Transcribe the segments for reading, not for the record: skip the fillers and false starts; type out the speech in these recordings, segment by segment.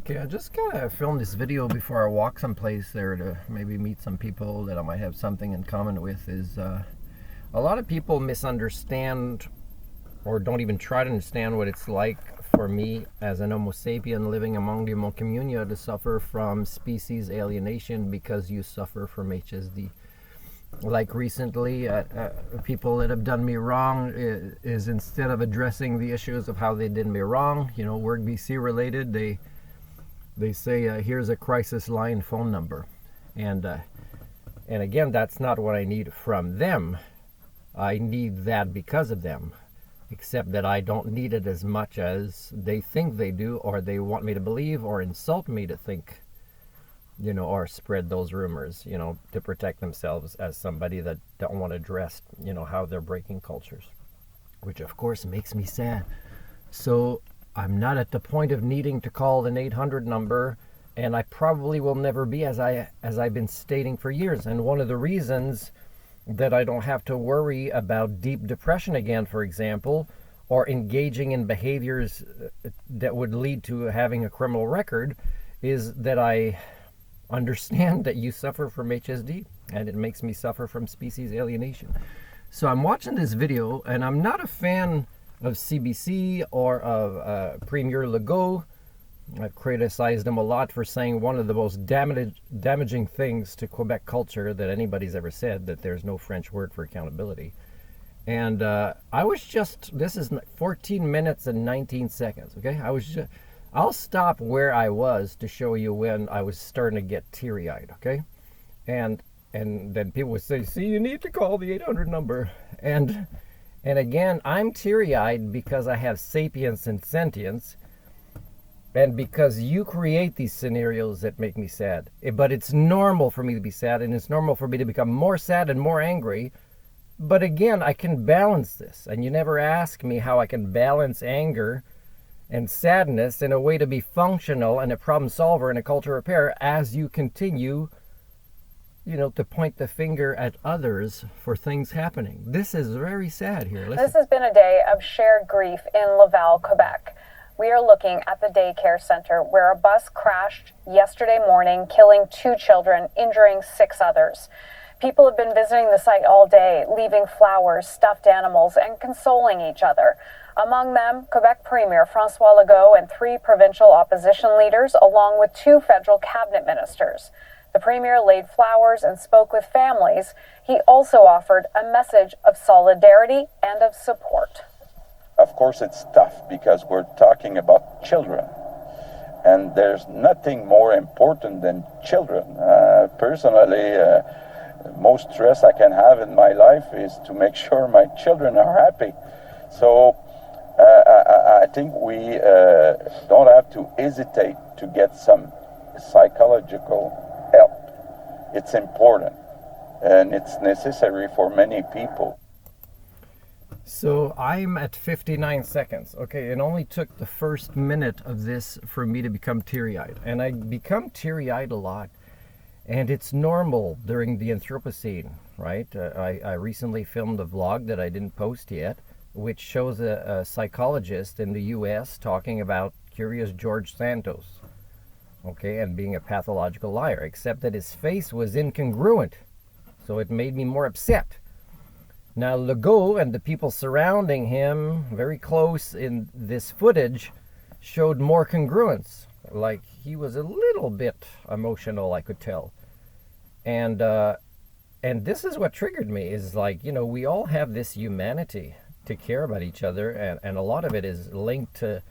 Okay, I just gotta film this video before I walk someplace there to maybe meet some people that I might have something in common with. A lot of people misunderstand or don't even try to understand what it's like for me as an Homo sapien living among the Homo communia to suffer from species alienation because you suffer from HSD. Like recently, people that have done me wrong is instead of addressing the issues of how they did me wrong, Work BC related, they say, here's a crisis line phone number. And again, that's not what I need from them. I need that because of them, except that I don't need it as much as they think they do, or they want me to believe, or insult me to think, or spread those rumors, to protect themselves as somebody that don't want to address, how they're breaking cultures, which of course makes me sad. So I'm not at the point of needing to call an 800 number, and I probably will never be, as I've been stating for years. And one of the reasons that I don't have to worry about deep depression again, for example, or engaging in behaviors that would lead to having a criminal record, is that I understand that you suffer from HSD, and it makes me suffer from species alienation. So I'm watching this video, and I'm not a fan of CBC or of Premier Legault. I've criticized him a lot for saying one of the most damaging things to Quebec culture that anybody's ever said, that there's no French word for accountability. And this is 14 minutes and 19 seconds, okay? I'll stop where I was to show you when I was starting to get teary-eyed, okay? And then people would say, see, you need to call the 800 number. And again, I'm teary-eyed because I have sapience and sentience, and because you create these scenarios that make me sad. But it's normal for me to be sad, and it's normal for me to become more sad and more angry. But again, I can balance this, and you never ask me how I can balance anger and sadness in a way to be functional and a problem solver and a culture repair as you continue to point the finger at others for things happening. This is very sad here. Listen. This has been a day of shared grief in Laval, Quebec. We are looking at the daycare center where a bus crashed yesterday morning, killing 2 children, injuring 6 others. People have been visiting the site all day, leaving flowers, stuffed animals, and consoling each other. Among them, Quebec Premier François Legault and 3 provincial opposition leaders, along with 2 federal cabinet ministers. The Premier laid flowers and spoke with families. He also offered a message of solidarity and of support. Of course, it's tough because we're talking about children. And there's nothing more important than children. Personally, most stress I can have in my life is to make sure my children are happy. So I think we don't have to hesitate to get some psychological help. It's important, and it's necessary for many people. So I'm at 59 seconds. Okay, it only took the first minute of this for me to become teary-eyed. And I become teary-eyed a lot. And it's normal during the Anthropocene, right? I recently filmed a vlog that I didn't post yet, which shows a psychologist in the US talking about Curious George Santos, okay, and being a pathological liar, except that his face was incongruent. So it made me more upset. Now, Legault and the people surrounding him, very close in this footage, showed more congruence. Like, he was a little bit emotional, I could tell. And this is what triggered me, is like, we all have this humanity to care about each other, and a lot of it is linked to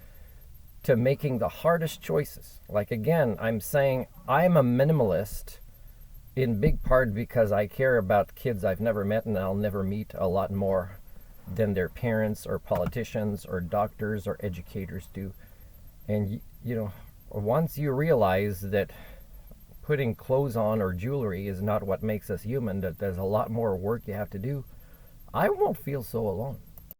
making the hardest choices. Like, again, I'm saying I'm a minimalist in big part because I care about kids I've never met and I'll never meet a lot more than their parents or politicians or doctors or educators do. And, once you realize that putting clothes on or jewelry is not what makes us human, that there's a lot more work you have to do, I won't feel so alone.